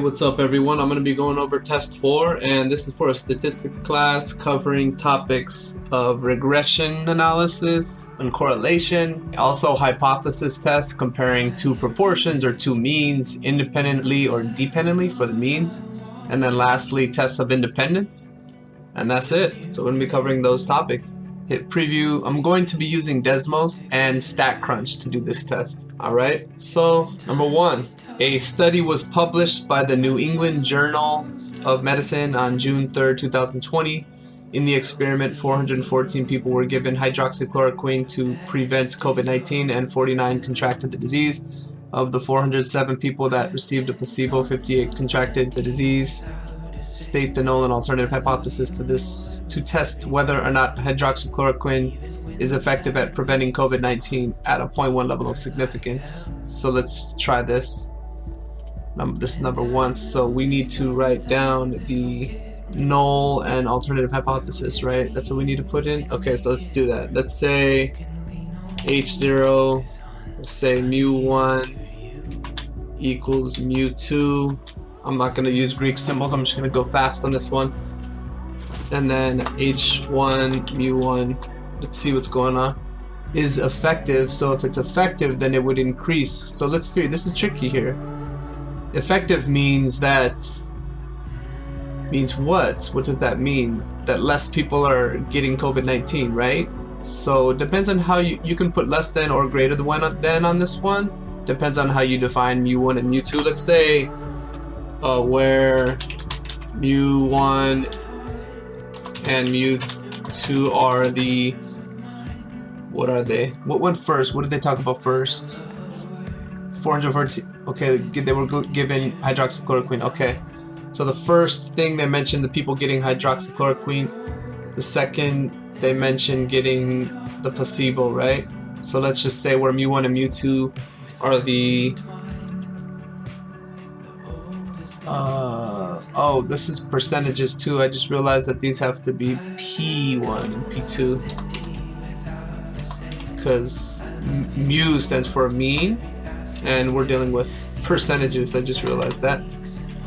what's up everyone? I'm going to be going over test 4, and this is for a statistics class covering topics of regression analysis and correlation, also hypothesis tests comparing two proportions or two means independently or dependently for the means, and then lastly tests of independence. And that's it. So we're going to be covering those topics. Hit preview. I'm going to be using Desmos and StatCrunch to do this test. Alright, so number 1. A study was published by the New England Journal of Medicine on June 3rd, 2020. In the experiment, 414 people were given hydroxychloroquine to prevent COVID-19 and 49 contracted the disease. Of the 407 people that received a placebo, 58 contracted the disease. State the null and alternative hypothesis to this to test whether or not hydroxychloroquine is effective at preventing COVID-19 at a 0.1 level of significance. So let's try this. This is number 1. So we need to write down the null and alternative hypothesis, right? That's what we need to put in. Okay, so let's do that. Let's say H0, let's say mu1 equals mu2. I'm not going to use Greek symbols, I'm just going to go fast on this one. And then H1 mu1, let's see what's going on, is effective. So if it's effective, then it would increase. So let's figure, this is tricky here. Effective means that, means what? What does that mean? That less people are getting COVID-19, right? So it depends on how you can put less than or greater than on this one. Depends on how you define mu1 and mu2. Let's say where mu1 and mu2 are the, what are they? What went first? What did they talk about first? 414. Okay, they were given hydroxychloroquine. Okay, so the first thing they mentioned the people getting hydroxychloroquine. The second they mentioned getting the placebo, right? So let's just say where mu1 and mu2 are the oh, this is percentages too. I just realized that these have to be P1 and P2 because mu stands for mean and we're dealing with percentages. I just realized that.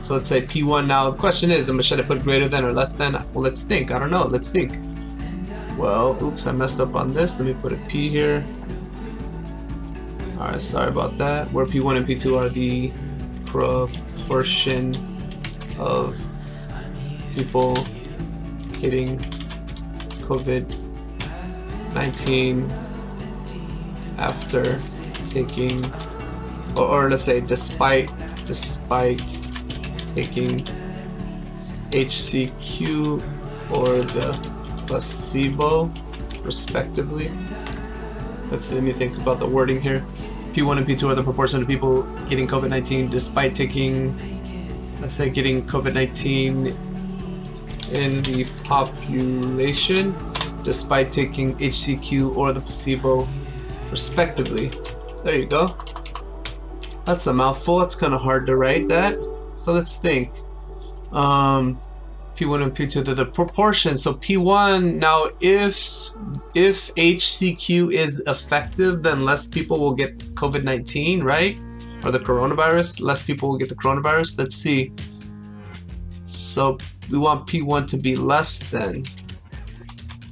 So let's say P1. Now the question is, should I put greater than or less than? Well, let's think. I don't know. Let's think. Well, oops, I messed up on this. Let me put a P here. Alright, sorry about that. Where P1 and P2 are the proportion of people getting COVID-19 after taking, or let's say despite taking HCQ or the placebo respectively. Let me think about the wording here. P1 and P2 are the proportion of people getting COVID-19 despite taking, let's say, getting COVID-19 in the population despite taking HCQ or the placebo respectively. There you go. That's a mouthful. It's kind of hard to write that. So let's think. P1 and P2, they're the proportion. So P1, now if HCQ is effective, then less people will get COVID-19, right? Or the coronavirus, less people will get the coronavirus. Let's see. So we want P1 to be less than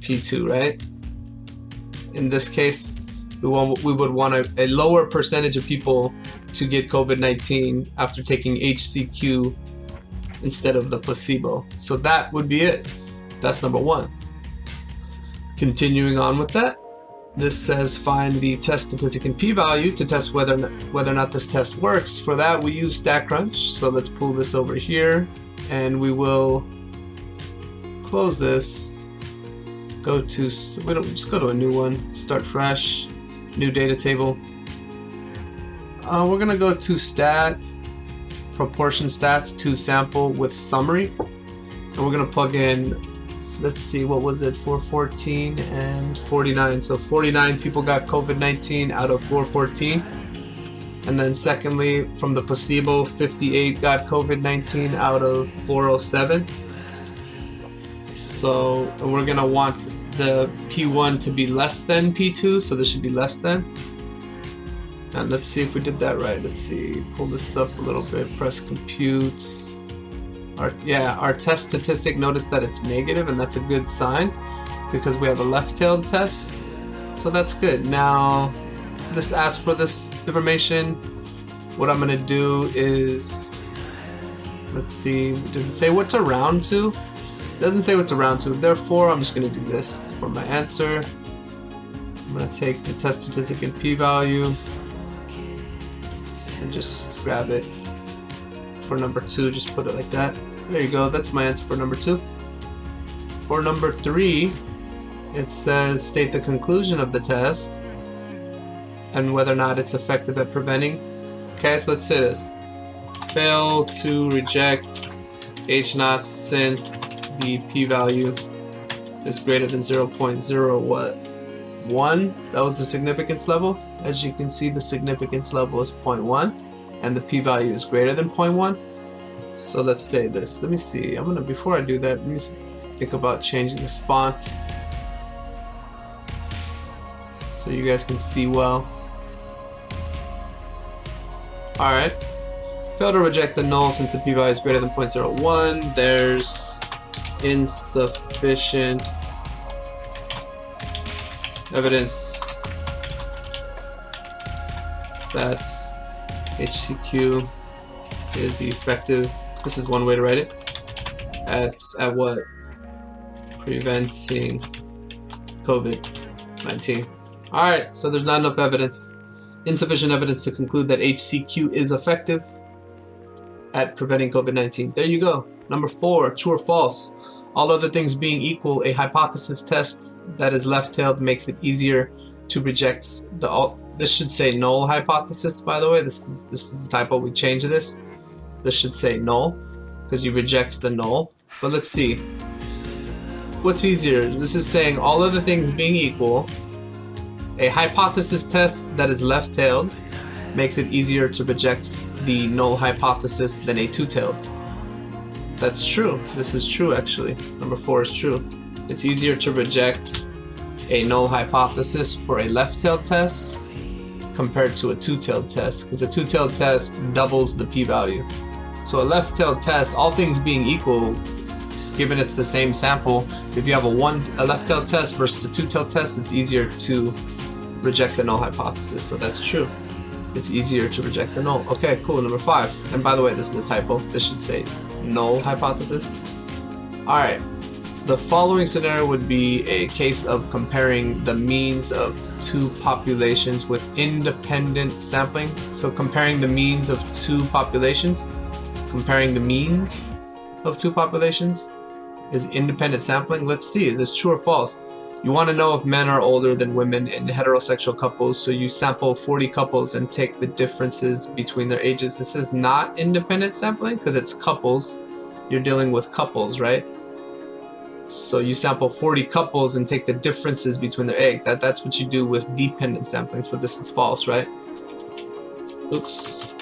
P2, right? In this case, we would want a lower percentage of people to get COVID-19 after taking HCQ instead of the placebo. So that would be it. That's number 1. Continuing on with that, this says find the test statistic and p-value to test whether or not this test works. For that we use StatCrunch. So let's pull this over here and we will close this. Just go to a new one, start fresh, new data table. We're gonna go to stat, proportion stats to sample with summary, and we're gonna plug in, let's see, what was it, 414 and 49. So 49 people got COVID-19 out of 414, and then secondly from the placebo 58 got COVID-19 out of 407. So and we're gonna want the P1 to be less than P2, so this should be less than. And let's see if we did that right. Let's see, pull this up a little bit, press compute. Our test statistic, notice that it's negative, and that's a good sign because we have a left-tailed test. So that's good. Now, this asks for this information. What I'm gonna do is, let's see, does it say what to round to? It doesn't say what to round to. Therefore, I'm just gonna do this for my answer. I'm gonna take the test statistic and p-value and just grab it for number 2. Just put it like that. There you go. That's my answer for number 2. For number 3, it says state the conclusion of the test and whether or not it's effective at preventing. Okay, so let's say this. Fail to reject H0 since the p-value is greater than 0.01. That was the significance level. As you can see, the significance level is 0.1 and the p-value is greater than 0.1. So let's say this. Let me see. Before I do that, let me think about changing the font so you guys can see well. Alright. Fail to reject the null since the p-value is greater than 0.01. There's insufficient evidence that HCQ is effective. This is one way to write it. At what? Preventing COVID-19. Alright, so there's not enough evidence. Insufficient evidence to conclude that HCQ is effective at preventing COVID-19. There you go. Number 4, true or false. All other things being equal, a hypothesis test that is left-tailed makes it easier to reject this should say null hypothesis, by the way. This is the typo. We changed this. This should say null because you reject the null. But let's see. What's easier? This is saying all other things being equal, a hypothesis test that is left-tailed makes it easier to reject the null hypothesis than a two-tailed. That's true. This is true, actually. Number 4 is true. It's easier to reject a null hypothesis for a left-tailed test compared to a two-tailed test, because a two-tailed test doubles the p-value. So a left-tailed test, all things being equal, given it's the same sample, if you have a left-tailed test versus a two-tailed test, it's easier to reject the null hypothesis. So that's true. It's easier to reject the null. Okay, cool. Number 5. And by the way, this is a typo. This should say null hypothesis. Alright. The following scenario would be a case of comparing the means of two populations with independent sampling. So comparing the means of two populations. Comparing the means of two populations is independent sampling. Let's see, is this true or false? You want to know if men are older than women in heterosexual couples, so you sample 40 couples and take the differences between their ages. This is not independent sampling because it's couples. You're dealing with couples, right? So you sample 40 couples and take the differences between their age. That's what you do with dependent sampling. So this is false, right? Oops.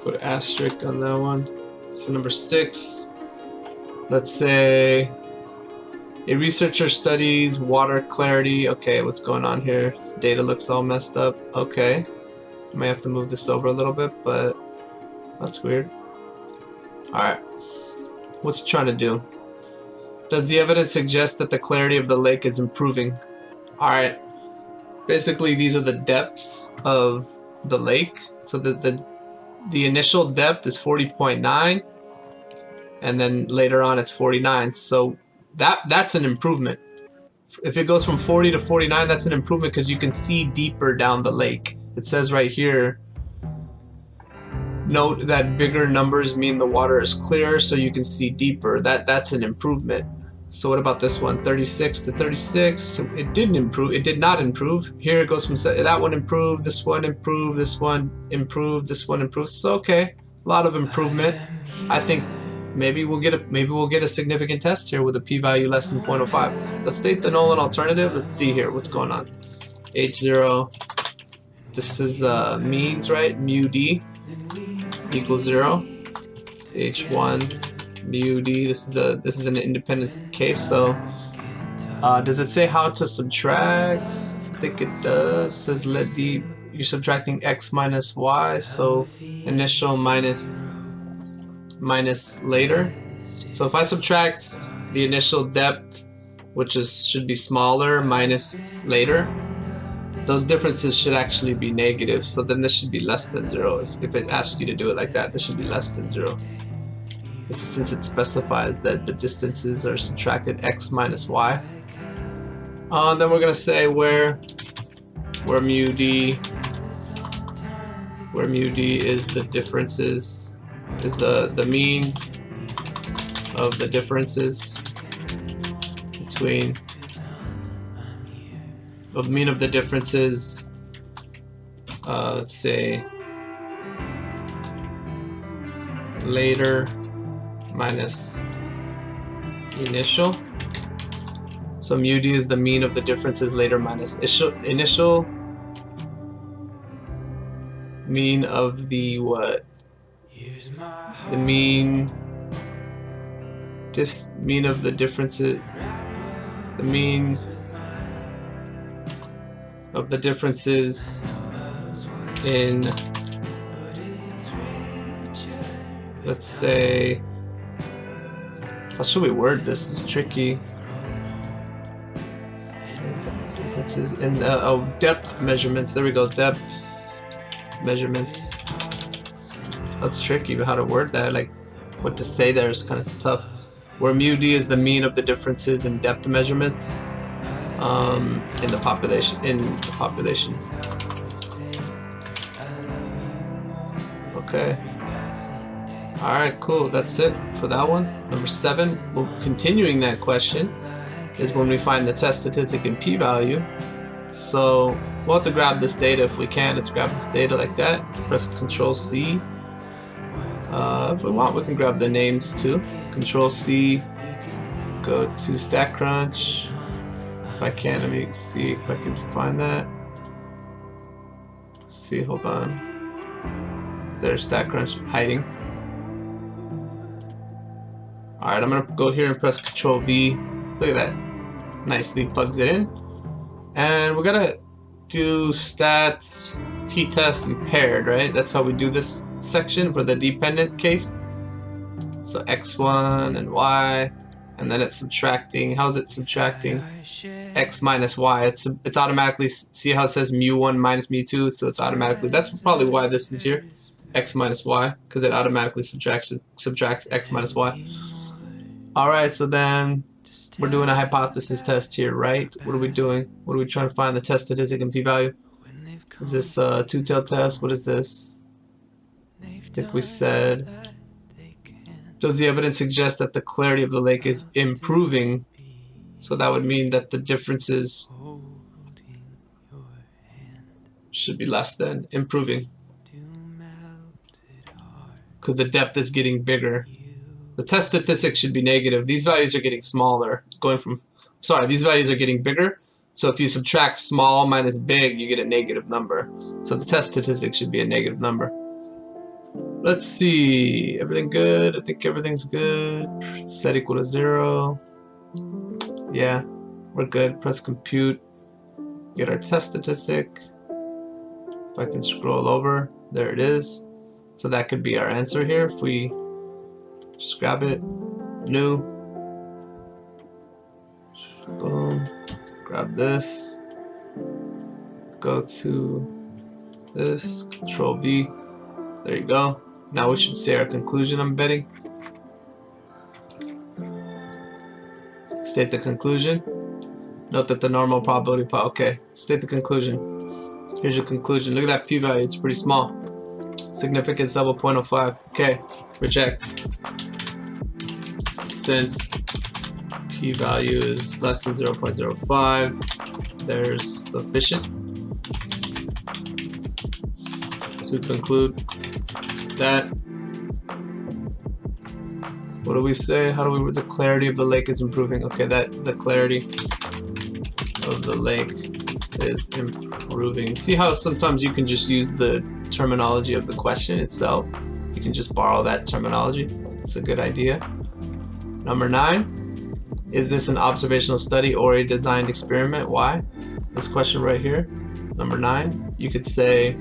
Put an asterisk on that one. So number 6. Let's say a researcher studies water clarity. Okay, what's going on here? This data looks all messed up. Okay. I may have to move this over a little bit, but that's weird. Alright. What's it trying to do? Does the evidence suggest that the clarity of the lake is improving? Alright. Basically, these are the depths of the lake. So the initial depth is 40.9, and then later on it's 49. So that's an improvement. If it goes from 40 to 49, that's an improvement because you can see deeper down the lake. It says right here, note that bigger numbers mean the water is clearer, so you can see deeper. That's an improvement. So what about this one? 36 to 36. It didn't improve. It did not improve. Here it goes from that one improved, this one improved, this one improved, this one improved. So okay, a lot of improvement. I think maybe we'll get a significant test here with a p-value less than 0.05. Let's state the null and alternative. Let's see here what's going on. H0. This is means, right? Mu d equals 0. H1 mu d. This is an independent case. So does it say how to subtract? think it does. It says let d, you're subtracting x minus y, so initial minus later. So if I subtract the initial depth, which should be smaller, minus later, those differences should actually be negative. So then this should be less than 0. If it asks you to do it like that, this should be less than 0. Since it specifies that the distances are subtracted x minus y. Then we're gonna say where mu d is the differences, is the mean of the differences between let's say later minus initial. So mu d is the mean of the differences later minus initial. Mean of the what? The mean of the differences. The mean of the differences in, let's say, how should we word this? This is tricky. Differences in depth measurements. There we go. Depth measurements. That's tricky, but how to word that, like what to say there is kind of tough. Where mu d is the mean of the differences in depth measurements in the population. Okay. All right, cool. That's it for that one. Number 7. Well, continuing that question is when we find the test statistic and p-value. So we'll have to grab this data if we can. Let's grab this data like that. Press Control C. If we want, we can grab the names too. Control C. Go to StatCrunch. If I can, let me see if I can find that. See, hold on. There's StatCrunch hiding. Alright, I'm gonna go here and press Control V. Look at that. Nicely plugs it in. And we're gonna do stats, t-test, and paired, right? That's how we do this section for the dependent case. So x1 and y, and then it's subtracting. How's it subtracting? X minus y. It's automatically, see how it says mu1 minus mu2, so it's automatically, that's probably why this is here. X minus y, because it automatically subtracts x minus y. Alright, so then we're doing a hypothesis test here, right? What are we doing? What are we trying to find? The test statistic and p-value? Is this a two-tailed test? What is this? I think we said, does the evidence suggest that the clarity of the lake is improving? So that would mean that the differences should be less than improving, because the depth is getting bigger. The test statistic should be negative. These values are getting smaller. These values are getting bigger. So if you subtract small minus big, you get a negative number. So the test statistic should be a negative number. Let's see. Everything good? I think everything's good. Set equal to 0. Yeah, we're good. Press compute. Get our test statistic. If I can scroll over, there it is. So that could be our answer here if we just grab it, new, boom, grab this, go to this, Control V, there you go. Now we should say our conclusion, I'm betting. State the conclusion. Note that the normal probability, okay, state the conclusion. Here's your conclusion. Look at that p-value, it's pretty small. Significance level 0.05, okay, reject. Since p-value is less than 0.05, there's sufficient to conclude that. What do we say? How do we, the clarity of the lake is improving? Okay, that the clarity of the lake is improving. See how sometimes you can just use the terminology of the question itself? You can just borrow that terminology. It's a good idea. Number 9, is this an observational study or a designed experiment? Why? this question right here, number 9, you could say,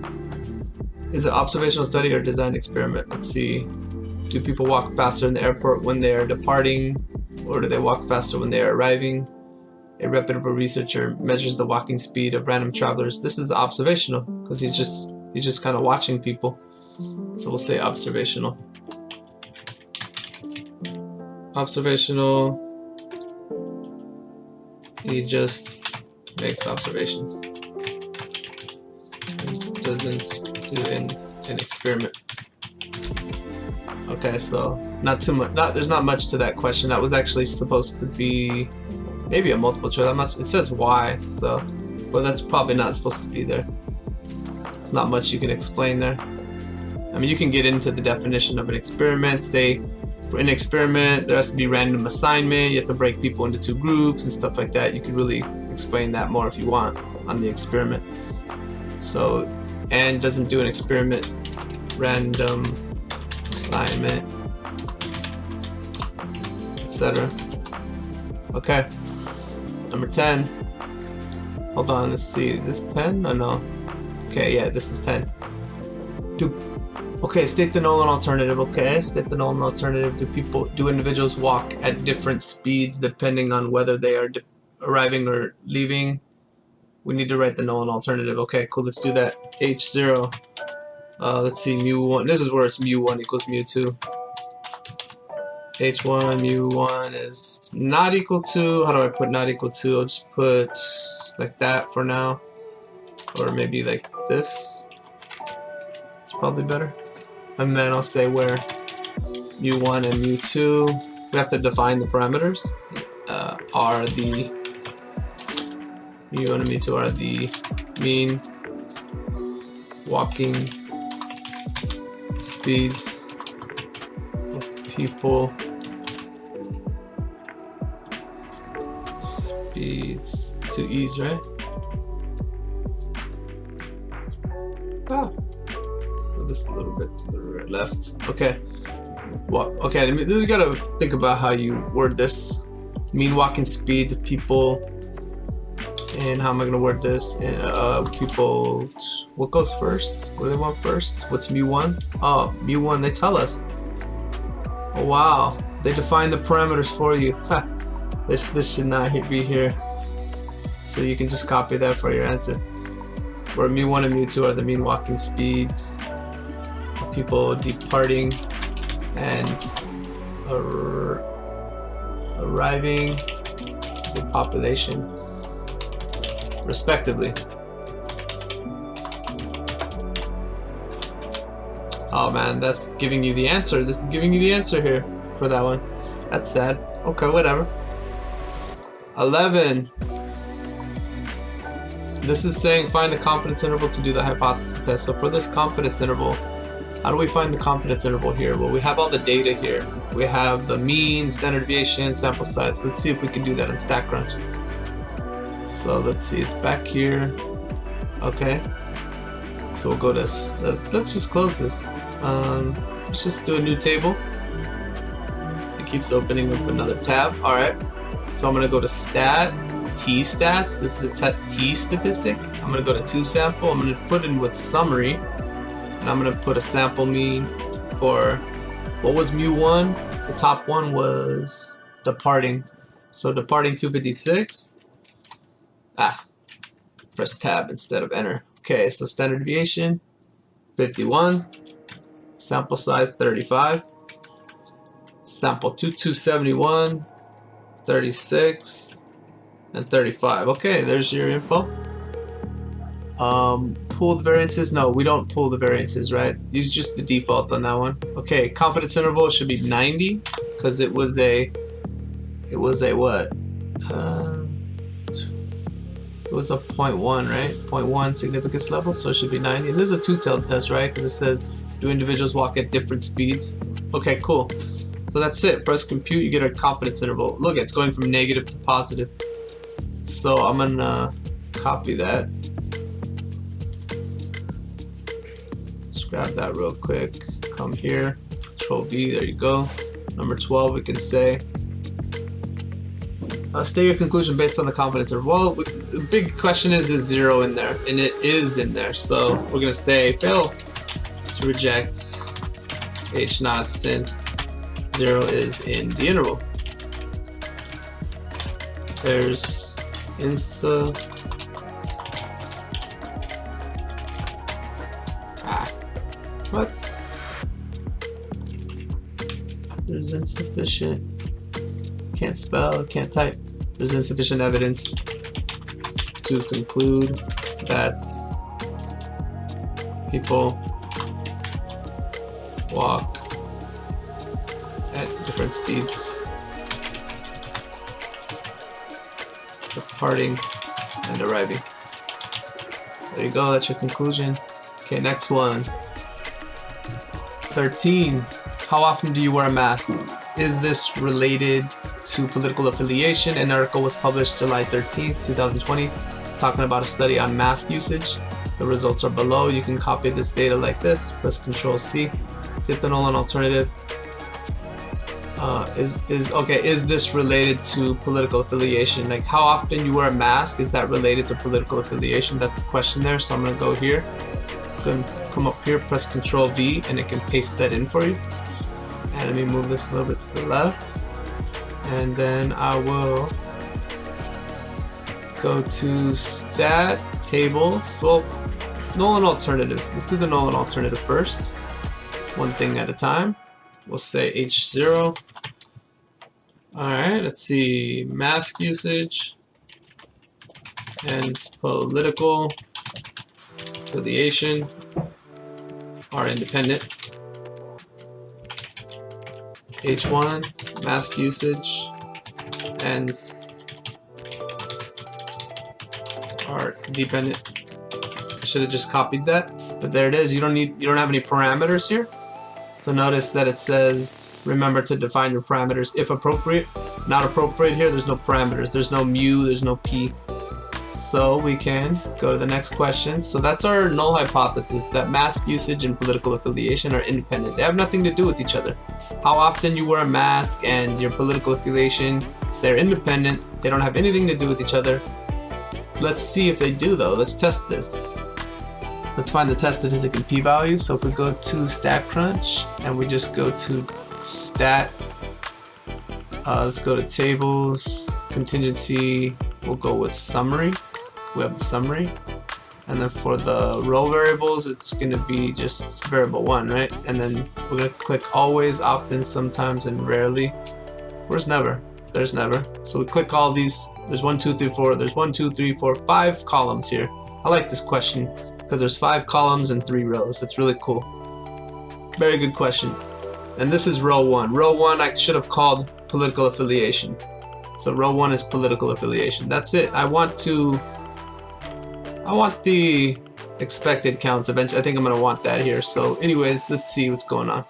is it observational study or design experiment? Let's see. Do people walk faster in the airport when they are departing, or do they walk faster when they are arriving? A reputable researcher measures the walking speed of random travelers. This is observational because he's just kind of watching people. So we'll say observational. Observational. He just makes observations. He doesn't do an experiment. Okay, so not too much. There's not much to that question. That was actually supposed to be maybe a multiple choice. It says why, so, but that's probably not supposed to be there. There's not much you can explain there. I mean, you can get into the definition of an experiment. Say, for an experiment, there has to be random assignment. You have to break people into 2 groups and stuff like that. You could really explain that more if you want on the experiment. So, and doesn't do an experiment, random assignment, etc. Okay. Number 10. Hold on, let's see. This 10? Oh no. Okay, yeah, this is 10. Okay, state the null and alternative. Okay, state the null and alternative. Do individuals walk at different speeds depending on whether they are arriving or leaving? We need to write the null and alternative. Okay, cool. Let's do that. H0. Let's see, mu1. This is where it's mu1 equals mu2. H1, mu1 is not equal to. How do I put not equal to? I'll just put like that for now. Or maybe like this. It's probably better. And then I'll say where mu1 and mu2, we have to define the parameters, are the mu1 and mu2 are the mean walking speeds of people, speeds to ease, right? Oh. This a little bit to the left. Okay. Well, okay. We gotta think about how you word this. Mean walking speed of people, and how am I gonna word this? And people. What goes first? What do they want first? What's mu1? Oh, mu1. They tell us. Oh wow. They define the parameters for you. This should not be here. So you can just copy that for your answer. Where mu1 and mu2 are the mean walking speeds. People departing and arriving, the population, respectively. Oh man, that's giving you the answer. This is giving you the answer here for that one. That's sad. Okay, whatever. 11. This is saying find a confidence interval to do the hypothesis test. So for this confidence interval, how do we find the confidence interval here? Well, we have all the data here. We have the mean, standard deviation, sample size. Let's see if we can do that in StatCrunch. So let's see, it's back here. Okay. So we'll go to, let's just close this. Let's just do a new table. It keeps opening up another tab. All right. So I'm gonna go to T stats. This is a T statistic. I'm gonna go to 2 sample. I'm gonna put in with summary. And I'm going to put a sample mean for, what was mu1? The top one was departing. So departing 256. Press tab instead of enter. Okay, so standard deviation 51. Sample size 35. Sample 271, 36, and 35. Okay, there's your info. Pool the variances? No, we don't pull the variances, right? Use just the default on that one. Okay, confidence interval should be 90 because it was a what? It was a 0.1, right? 0.1 significance level, so it should be 90. And this is a two-tailed test, right? Because it says, do individuals walk at different speeds? Okay, cool. So that's it. Press compute, you get a confidence interval. Look, it's going from negative to positive. So I'm gonna copy that. Grab that real quick, come here, Control V, there you go. Number 12, we can say State your conclusion based on the confidence interval. Well, the big question is 0 in there? And it is in there. So we're going to say fail to reject H0 since 0 is in the interval. There's INSA. What? There's insufficient. Can't spell, can't type. There's insufficient evidence to conclude that people walk at different speeds, departing and arriving. There you go, that's your conclusion. Okay, next one. 13. How often do you wear a mask? Is this related to political affiliation? An article was published July 13th, 2020, talking about a study on mask usage. The results are below. You can copy this data like this. Press Ctrl+C. Skip the null and alternative. Is this related to political affiliation? Like, how often you wear a mask? Is that related to political affiliation? That's the question there. So I'm gonna go here. I'm gonna come up here, press Ctrl+V, and it can paste that in for you. And let me move this a little bit to the left, and then I will go to stat tables. Well, null and alternative. Let's do the null and alternative first, one thing at a time. We'll say H0. Alright, let's see, mask usage and political affiliation are independent. H1, mask usage and are dependent. I should have just copied that, but there it is. You don't have any parameters here. So notice that it says remember to define your parameters if appropriate. Not appropriate here, there's no parameters. There's no mu, there's no p. So we can go to the next question. So that's our null hypothesis, that mask usage and political affiliation are independent. They have nothing to do with each other. How often you wear a mask and your political affiliation, they're independent. They don't have anything to do with each other. Let's see if they do though. Let's test this. Let's find the test statistic and p-value. So if we go to StatCrunch and we just go to stat, let's go to tables, contingency, we'll go with summary. We have the summary. And then for the row variables, it's going to be just variable 1, right? And then we're going to click always, often, sometimes, and rarely. Where's never? There's never. So we click all these. There's 1, 2, 3, 4. There's 1, 2, 3, 4, 5 columns here. I like this question because there's 5 columns and 3 rows. That's really cool. Very good question. And this is row 1. Row 1 I should have called political affiliation. So row 1 is political affiliation. That's it. I want the expected counts eventually. I think I'm going to want that here. So anyways, let's see what's going on.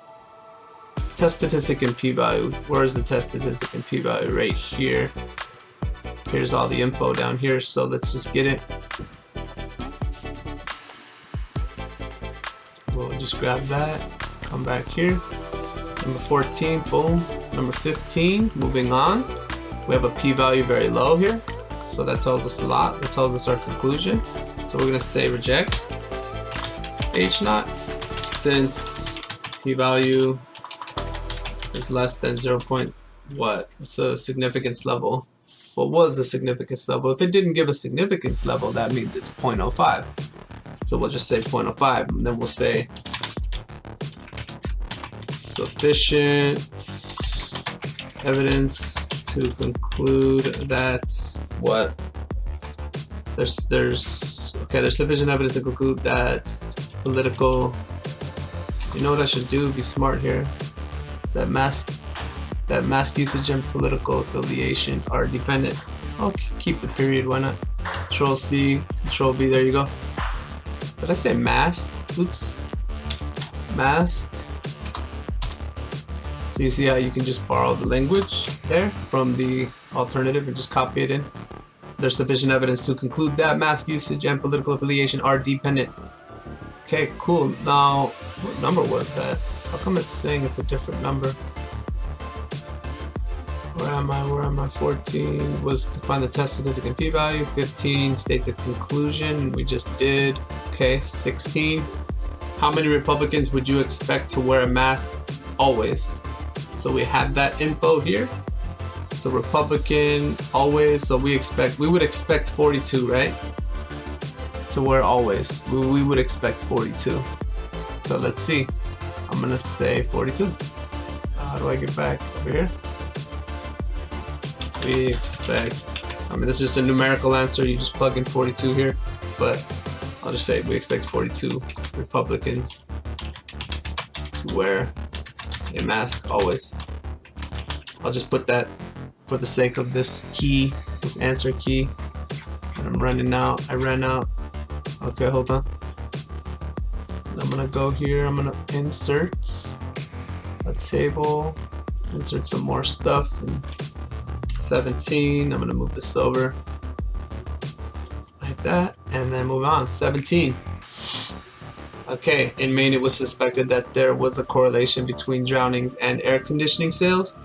Test statistic and p-value. Where's the test statistic and p-value? Right here. Here's all the info down here. So let's just get it. We'll just grab that. Come back here. Number 14, boom. Number 15, moving on. We have a p-value very low here. So that tells us a lot. That tells us our conclusion. So we're going to say reject H0 since p-value is less than 0. What? What's the significance level? What was the significance level? If it didn't give a significance level, that means it's 0.05. So we'll just say 0.05, and then we'll say sufficient evidence to conclude that what? There's sufficient evidence to conclude that political, you know what I should do, be smart here, that mask usage and political affiliation are dependent. I'll keep the period, why not? Control-C, Control-V, there you go. Did I say mask? Oops. Mask. So you see how you can just borrow the language there from the alternative and just copy it in. There's sufficient evidence to conclude that mask usage and political affiliation are dependent. Okay, cool. Now, what number was that? How come it's saying it's a different number? Where am I? 14 was to find the test statistic and p-value. 15, state the conclusion. We just did. Okay, 16. How many Republicans would you expect to wear a mask always? So we have that info here. So Republican always. So we would expect 42, right? To wear always. We would expect 42. So let's see. I'm gonna say 42. How do I get back over here? We expect, I mean, this is just a numerical answer. You just plug in 42 here, but I'll just say we expect 42 Republicans to wear a mask always. I'll just put that for the sake of this key, this answer key. And I'm running out. I ran out. Okay, hold on. And I'm gonna go here. I'm gonna insert a table, insert some more stuff. And 17, I'm gonna move this over like that, and then move on. 17. Okay, in Maine it was suspected that there was a correlation between drownings and air conditioning sales.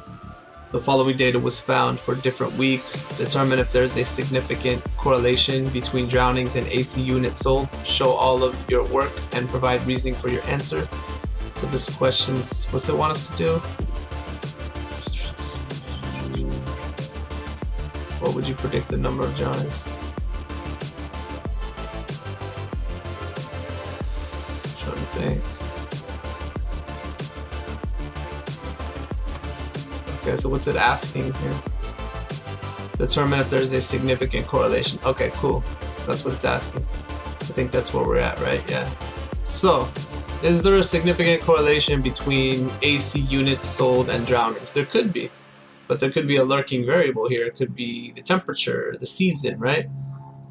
The following data was found for different weeks. Determine if there's a significant correlation between drownings and AC units sold. Show all of your work and provide reasoning for your answer. So this question's, what's it want us to do? What would you predict the number of drownings? Trying to think. Okay, so what's it asking here? Determine if there's a significant correlation. Okay, cool. That's what it's asking. I think that's where we're at, right? Yeah. So, is there a significant correlation between AC units sold and drownings? There could be. But there could be a lurking variable here. It could be the temperature, the season, right?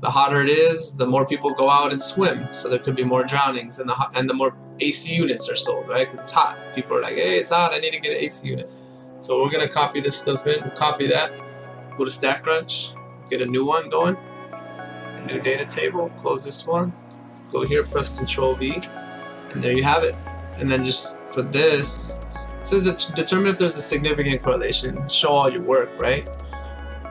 The hotter it is, the more people go out and swim. So there could be more drownings, and the more AC units are sold, right? Because it's hot. People are like, hey, it's hot, I need to get an AC unit. So we're gonna copy this stuff in. We'll copy that, go to StatCrunch, get a new one going, a new data table, close this one, go here, press Control V, and there you have it. And then just for this, it says determine if there's a significant correlation. Show all your work, right?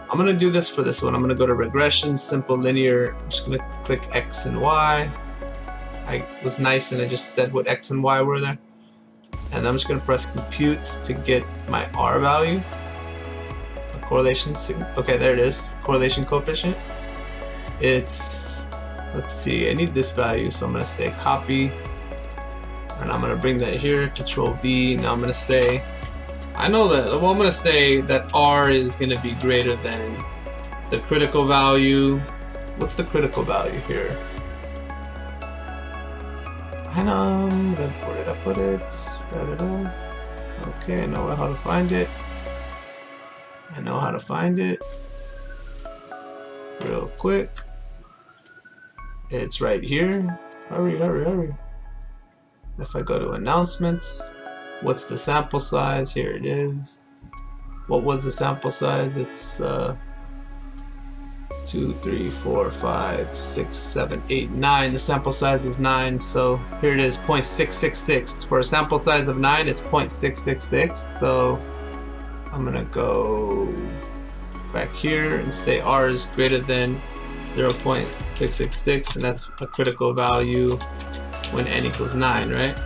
I'm gonna do this for this one. I'm gonna go to Regression, Simple Linear. I'm just gonna click X and Y. I was nice and I just said what X and Y were there. And I'm just gonna press Compute to get my R value. A correlation, okay, there it is. Correlation coefficient. It's, let's see, I need this value, so I'm gonna say copy. And I'm gonna bring that here, Control V. Now I'm gonna say, I know that, well, I'm gonna say that R is gonna be greater than the critical value. What's the critical value here? I know, where did I put it? Okay, I know how to find it. I know how to find it. Real quick. It's right here. Hurry, hurry, hurry. If I go to announcements, what's the sample size? Here it is. What was the sample size? It's 2, 3, 4, 5, 6, 7, 8, 9. The sample size is 9, so here it is, 0.666. For a sample size of 9, it's 0.666. So I'm gonna go back here and say R is greater than 0.666, and that's a critical value when n equals 9, right?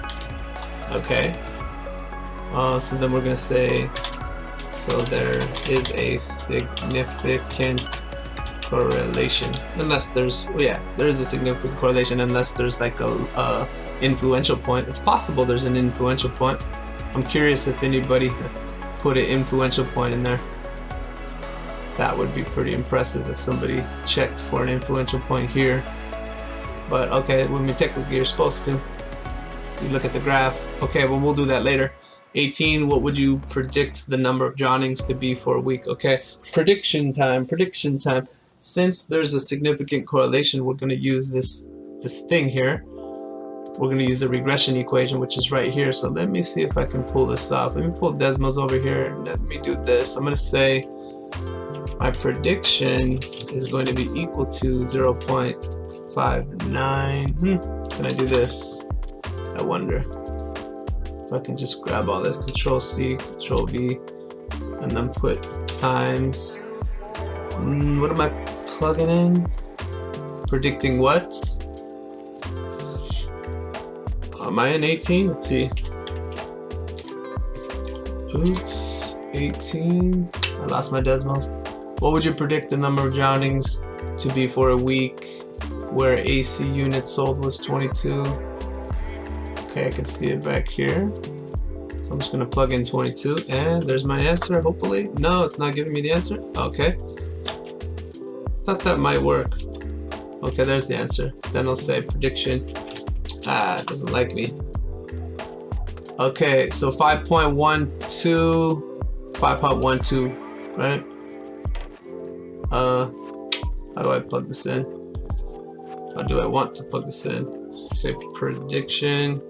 Okay. So then we're gonna say, so there is a significant correlation, unless there's, well, yeah, there is a significant correlation unless there's like a influential point. It's possible there's an influential point. I'm curious if anybody put an influential point in there. That would be pretty impressive if somebody checked for an influential point here. But okay, when we technically you're supposed to. So you look at the graph. Okay, well, we'll do that later. 18, what would you predict the number of drownings to be for a week? Okay, prediction time, prediction time. Since there's a significant correlation, we're going to use this thing here. We're going to use the regression equation, which is right here. So let me see if I can pull this off. Let me pull Desmos over here. Let me do this. I'm going to say my prediction is going to be equal to 0.59. Can I do this? I wonder if I can just grab all this. Control C, Control V. and then put times. What am I plugging in? Predicting what? Am I in 18? Let's see. Oops, 18. I lost my decimals. What would you predict the number of drownings to be for a week where AC units sold was 22? Okay, I can see it back here. So I'm just gonna plug in 22, and there's my answer, hopefully. No, it's not giving me the answer. Okay. Thought that might work. Okay, there's the answer. Then I'll say prediction. It doesn't like me. Okay, so 5.12, 5.12, right? How do I plug this in? How do I want to plug this in? Say prediction.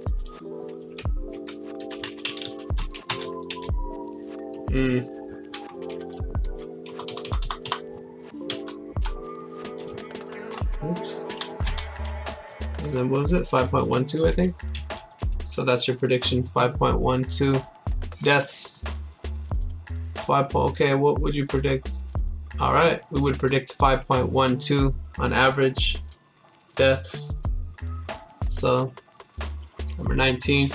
Oops. And then what was it? 5.12, I think. So that's your prediction. 5.12 deaths. Okay, what would you predict? All right, we would predict 5.12 on average deaths. So number 19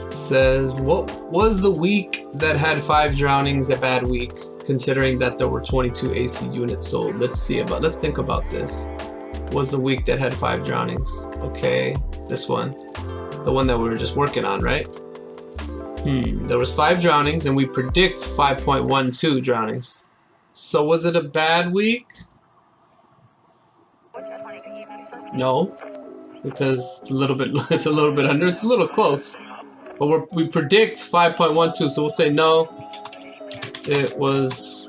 says, what was the week that had 5 drownings a bad week, considering that there were 22 AC units sold? Let's think about this. Was the week that had 5 drownings? Okay, this one, the one that we were just working on, right? There was 5 drownings, and we predict 5.12 drownings. So was it a bad week? No, because it's a little bit under. It's a little close, but we predict 5.12, so we'll say no. It was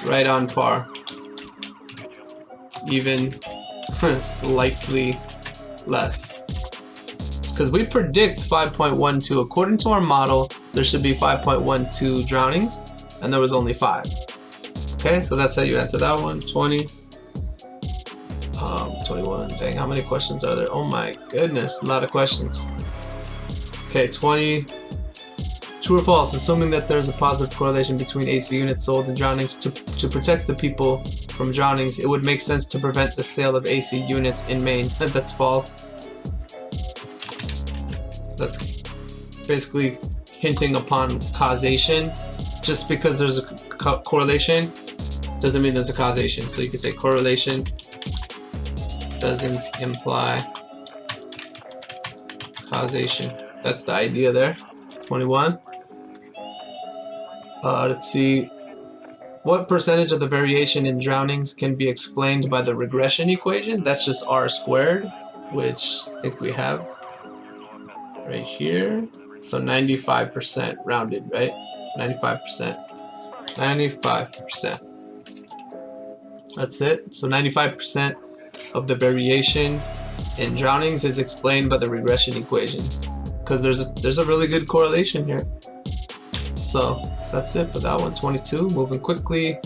right on par, even slightly less. Because we predict 5.12 according to our model. There should be 5.12 drownings, and there was only 5. Okay, so that's how you answer that one. 20. 21. Dang, how many questions are there? Oh my goodness, a lot of questions. Okay, 20. True or false? Assuming that there's a positive correlation between AC units sold and drownings, to protect the people from drownings, it would make sense to prevent the sale of AC units in Maine. That's false. That's basically hinting upon causation. Just because there's a correlation doesn't mean there's a causation. So you can say correlation doesn't imply causation. That's the idea there. 21. Let's see. What percentage of the variation in drownings can be explained by the regression equation? That's just r squared, which I think we have right here. So 95% rounded, right? 95%. 95%. That's it. So 95% of the variation in drownings is explained by the regression equation, because there's a really good correlation here. So that's it for that one. 22. Moving quickly.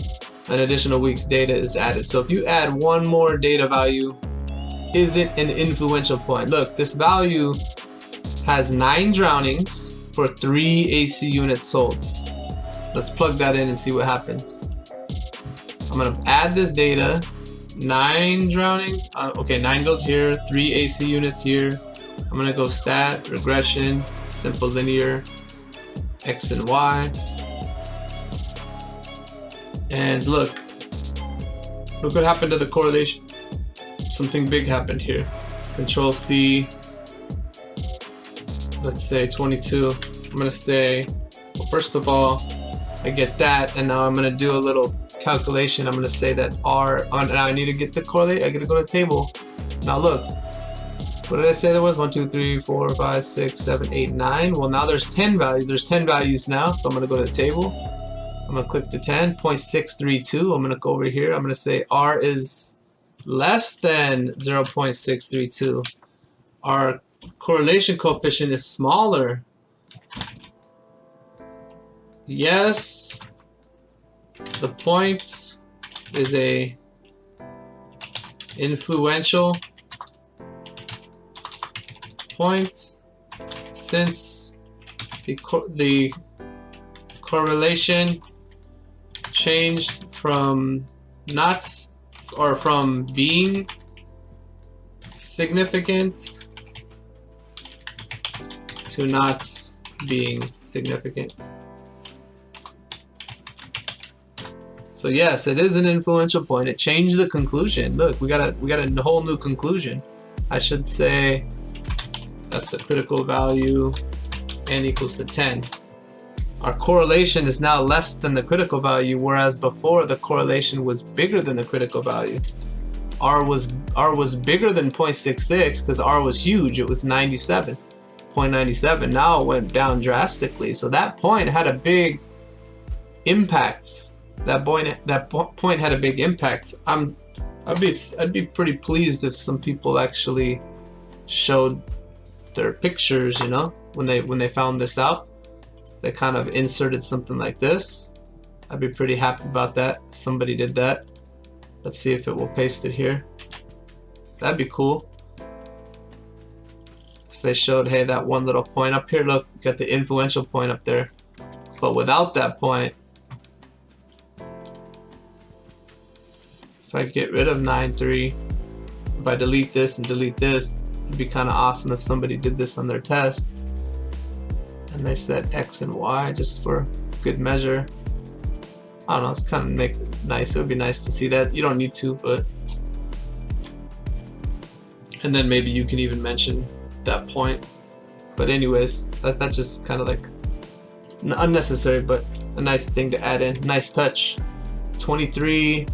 An additional week's data is added. So if you add one more data value, is it an influential point? Look, this value has 9 drownings for 3 AC units sold. Let's plug that in and see what happens. I'm gonna add this data. 9 drownings. Okay, 9 goes here. 3 AC units here. I'm gonna go stat, regression, simple linear, X and Y. And look what happened to the correlation. Something big happened here. Control C. Let's say 22. I'm gonna say, well, first of all, I get that, and now I'm gonna do a little calculation. I'm gonna say that R. Now I need to get the correlate. I gotta go to the table. Now look. What did I say there was? 1, 2, 3, 4, 5, 6, 7, 8, 9. Well, now there's 10 values. There's 10 values now, so I'm gonna go to the table. I'm gonna click the 10. 0.632. I'm gonna go over here. I'm gonna say R is less than 0.632. Our correlation coefficient is smaller. Yes, the point is a influential point since the correlation changed from not, or from being significant to not being significant. So yes, it is an influential point. It changed the conclusion. Look, we got a whole new conclusion. I should say that's the critical value, n equals to 10. Our correlation is now less than the critical value, whereas before the correlation was bigger than the critical value. R was bigger than 0.66 because R was huge. It was 97, 0.97. Now it went down drastically. So that point had a big impact. That point had a big impact. I'd be pretty pleased if some people actually showed their pictures, you know, when they found this out. They kind of inserted something like this. I'd be pretty happy about that if somebody did that. Let's see if it will paste it here. That'd be cool. If they showed, hey, that one little point up here, look, got the influential point up there. But without that point, if I get rid of 9.3, if I delete this and delete this, it'd be kind of awesome if somebody did this on their test. And they set X and Y just for good measure. I don't know, it's kind of make it nice. It would be nice to see that. You don't need to, but. And then maybe you can even mention that point. But anyways, that's just kind of like unnecessary, but a nice thing to add in. Nice touch. 23.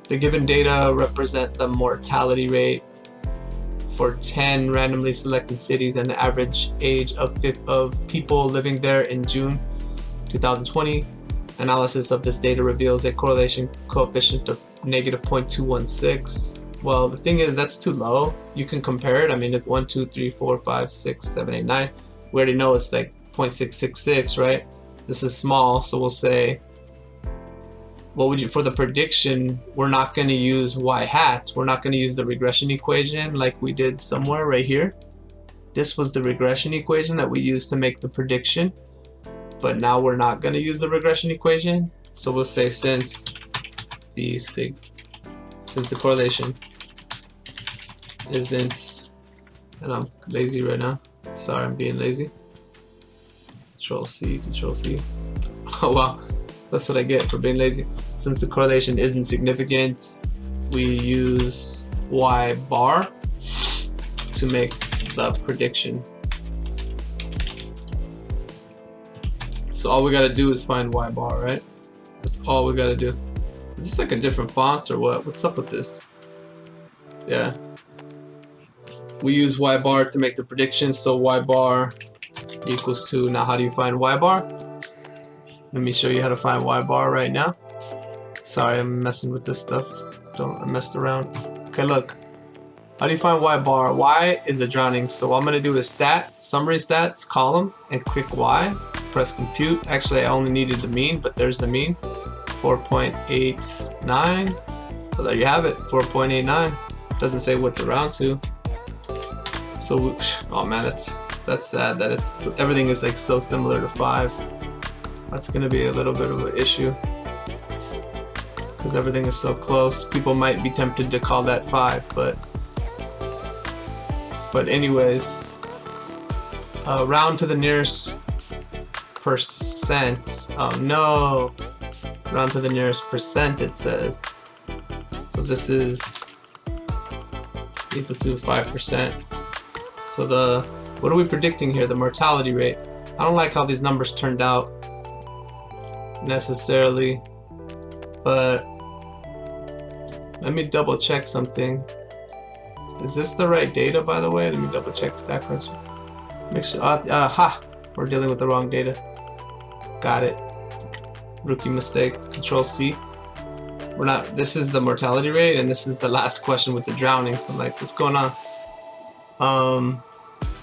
The given data represent the mortality rate for 10 randomly selected cities and the average age of people living there in June 2020. Analysis of this data reveals a correlation coefficient of negative 0.216. Well, the thing is, that's too low. You can compare it. I mean, if 1, 2, 3, 4, 5, 6, 7, 8, 9, we already know it's like 0.666, right? This is small, so we'll say, what would you, for the prediction, we're not going to use y hat. We're not going to use the regression equation like we did somewhere right here. This was the regression equation that we used to make the prediction, but now we're not going to use the regression equation. So we'll say since the correlation isn't, and I'm lazy right now. Sorry, I'm being lazy. Control C, Control V. Oh wow, that's what I get for being lazy. Since the correlation isn't significant, we use y bar to make the prediction. So all we gotta do is find y bar, right? That's all we gotta do. Is this like a different font or what? What's up with this? Yeah. We use y bar to make the prediction, so y bar equals to, now how do you find y bar? Let me show you how to find y bar right now. Sorry, I'm messing with this stuff. I messed around. Okay, look. How do you find y bar? Y is a drowning, so what I'm gonna do is summary stats, columns, and click Y. Press compute. Actually, I only needed the mean, but there's the mean. 4.89. So there you have it, 4.89. Doesn't say what to round to. So, oh man, that's sad that everything is like so similar to 5. That's gonna be a little bit of an issue because everything is so close. People might be tempted to call that 5, but anyways, round to the nearest percent. Oh no, round to the nearest percent, it says. So this is equal to 5%. So what are we predicting here? The mortality rate. I don't like how these numbers turned out necessarily, but let me double check something. Is this the right data, by the way? Let me double check stack crunch. Make sure. We're dealing with the wrong data. Got it. Rookie mistake. Control C. We're not. This is the mortality rate, and this is the last question with the drowning. So I'm like, what's going on?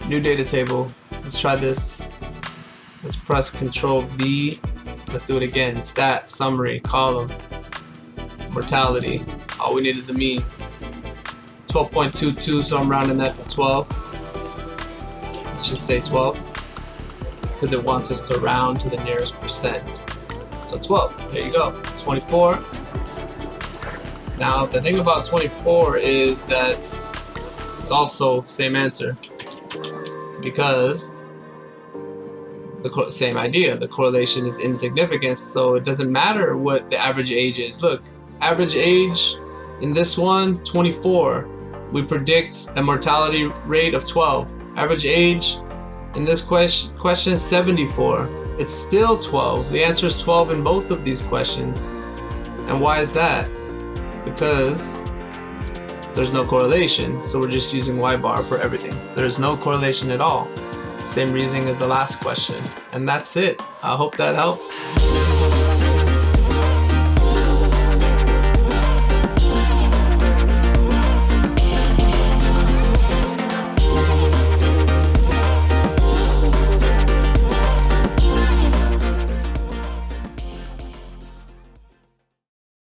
New data table. Let's try this. Let's press Control V. Let's do it again. Stat, summary, column, mortality. All we need is the mean. 12.22, so I'm rounding that to 12. Let's just say 12. because it wants us to round to the nearest percent. So 12, there you go, 24. Now the thing about 24 is that it's also same answer, because the same idea, the correlation is insignificant, so it doesn't matter what the average age is. Look, average age in this one, 24. We predict a mortality rate of 12. Average age in this question is 74. It's still 12. The answer is 12 in both of these questions. And why is that? Because there's no correlation, so we're just using y bar for everything. There's no correlation at all. Same reasoning as the last question. And that's it. I hope that helps.